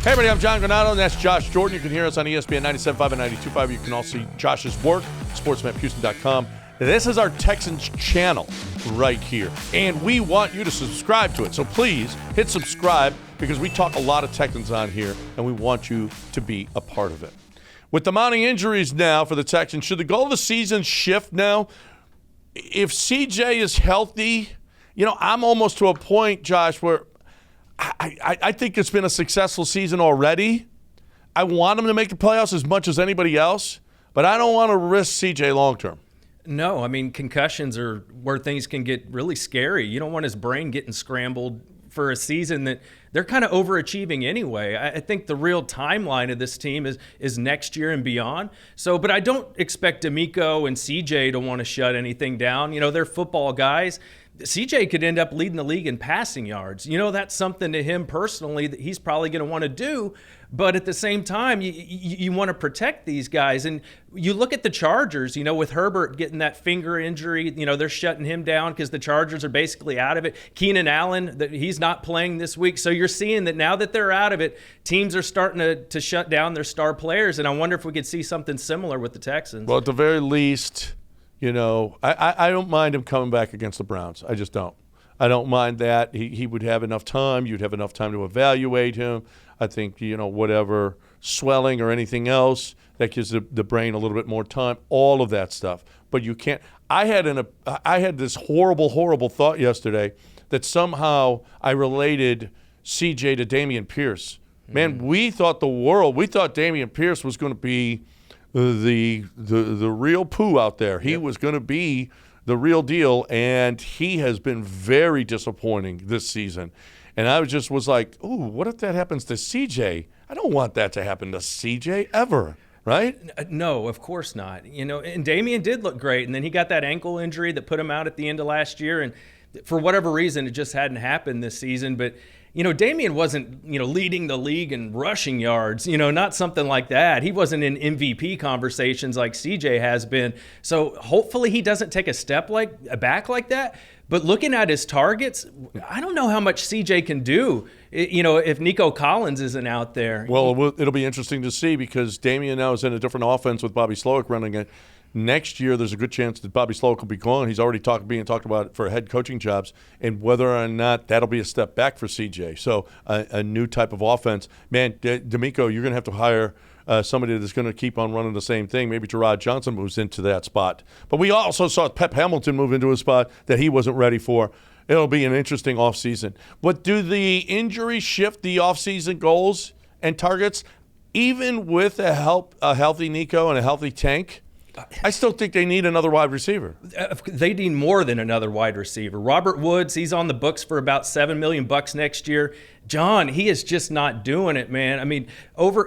Hey, everybody, I'm John Granado, and that's Josh Jordan. You can hear us on ESPN 97.5 and 92.5. You can also see Josh's work, sportsmaphouston.com. This is our Texans channel right here, and we want you to subscribe to it. So please hit subscribe because we talk a lot of Texans on here, and we want you to be a part of it. With the mounting injuries now for the Texans, should the goal of the season shift now? If CJ is healthy, I'm almost to a point, Josh, where I think it's been a successful season already. I want him to make the playoffs as much as anybody else, but I don't want to risk CJ long term. No, I mean, concussions are where things can get really scary. You don't want his brain getting scrambled for a season that they're kind of overachieving anyway. I think the real timeline of this team is next year and beyond. But I don't expect D'Amico and CJ to want to shut anything down. They're football guys. CJ could end up leading the league in passing yards. That's something to him personally that he's probably going to want to do. But at the same time, you want to protect these guys. And you look at the Chargers, with Herbert getting that finger injury, they're shutting him down because the Chargers are basically out of it. Keenan Allen, he's not playing this week. So you're seeing that now that they're out of it, teams are starting to shut down their star players. And I wonder if we could see something similar with the Texans. Well, at the very least, I don't mind him coming back against the Browns. I just don't. I don't mind that. He would have enough time. You'd have enough time to evaluate him. I think, whatever swelling or anything else, that gives the brain a little bit more time, all of that stuff. But you can't – I had this horrible, horrible thought yesterday that somehow I related CJ to Damen Pierce. Man, we thought Damen Pierce was going to be the real poo out there. He was going to be the real deal, and he has been very disappointing this season. And I was like, ooh, what if that happens to CJ? I don't want that to happen to CJ ever, right? No, of course not. And Damen did look great, and then he got that ankle injury that put him out at the end of last year, and for whatever reason, it just hadn't happened this season. But Damen wasn't, leading the league in rushing yards, not something like that. He wasn't in MVP conversations like CJ has been. So hopefully he doesn't take a step back like that. But looking at his targets, I don't know how much CJ can do, if Nico Collins isn't out there. Well, it'll be interesting to see because Damen now is in a different offense with Bobby Slowick running it. Next year, there's a good chance that Bobby Slowick will be gone. He's already being talked about for head coaching jobs, and whether or not that'll be a step back for CJ. So a new type of offense. Man, D'Amico, you're going to have to hire somebody that's going to keep on running the same thing. Maybe Gerard Johnson moves into that spot. But we also saw Pep Hamilton move into a spot that he wasn't ready for. It'll be an interesting offseason. But do the injuries shift the offseason goals and targets? Even with a healthy Nico and a healthy Tank, I still think they need another wide receiver. They need more than another wide receiver. Robert Woods, he's on the books for about $7 million next year. John, he is just not doing it, man. I mean,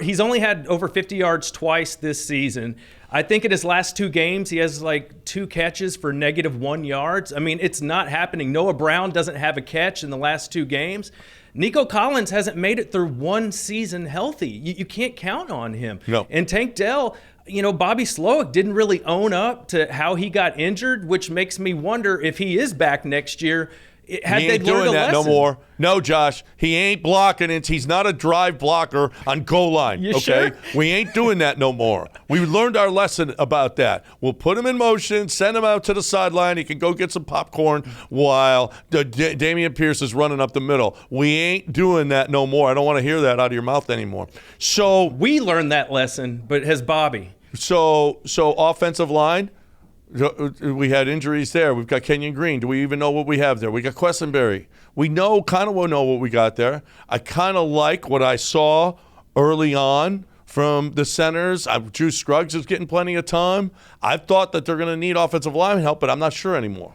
he's only had over 50 yards twice this season. I think in his last 2 games, he has 2 catches for -1 yards. I mean, it's not happening. Noah Brown doesn't have a catch in the last 2 games. Nico Collins hasn't made it through 1 season healthy. You can't count on him. No. And Tank Dell, Bobby Slowick didn't really own up to how he got injured, which makes me wonder if he is back next year. He ain't doing that no more. No, Josh, he ain't blocking it. He's not a drive blocker on goal line. You okay, sure? We ain't doing that no more. We learned our lesson about that. We'll put him in motion, send him out to the sideline. He can go get some popcorn while Damen Pierce is running up the middle. We ain't doing that no more. I don't want to hear that out of your mouth anymore. So we learned that lesson, but has Bobby? So offensive line. We had injuries there. We've got Kenyon Green. Do we even know what we have there? We got Quessenberry. We kind of know what we got there. I kind of like what I saw early on from the centers. Drew Scruggs is getting plenty of time. I thought that they're going to need offensive line help, but I'm not sure anymore.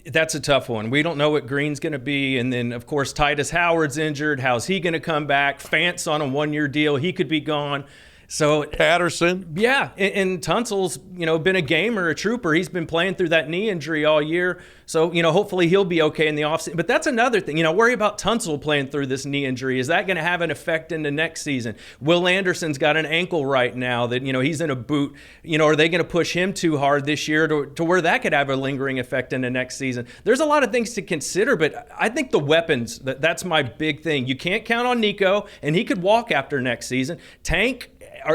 That's a tough one. We don't know what Green's going to be. And then, of course, Titus Howard's injured. How's he going to come back? Fant's on a 1-year deal. He could be gone. So Patterson. Yeah, and Tunsil's, been a gamer, a trooper. He's been playing through that knee injury all year. So, hopefully he'll be okay in the offseason. But that's another thing. Worry about Tunsil playing through this knee injury. Is that going to have an effect into next season? Will Anderson's got an ankle right now that, he's in a boot. Are they going to push him too hard this year to where that could have a lingering effect into next season? There's a lot of things to consider, but I think the weapons, that's my big thing. You can't count on Nico, and he could walk after next season. Tank,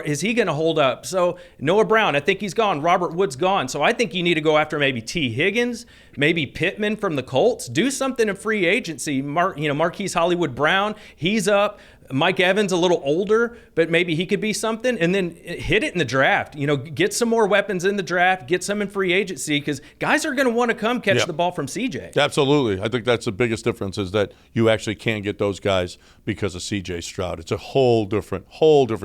is he going to hold up? So Noah Brown, I think he's gone. Robert Wood's gone. So I think you need to go after maybe T. Higgins, maybe Pittman from the Colts. Do something in free agency. Marquise Hollywood Brown, he's up. Mike Evans a little older, but maybe he could be something. And then hit it in the draft. Get some more weapons in the draft. Get some in free agency because guys are going to want to come catch the ball from CJ. Absolutely. I think that's the biggest difference is that you actually can't get those guys because of CJ Stroud. It's a whole different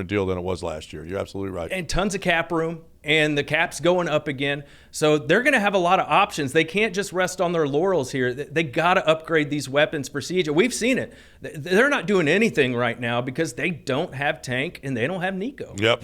deal than it was last year. You're absolutely right. And tons of cap room. And the cap's going up again. So they're going to have a lot of options. They can't just rest on their laurels here. They got to upgrade these weapons for CJ. We've seen it. They're not doing anything right now because they don't have Tank and they don't have Nico. Yep.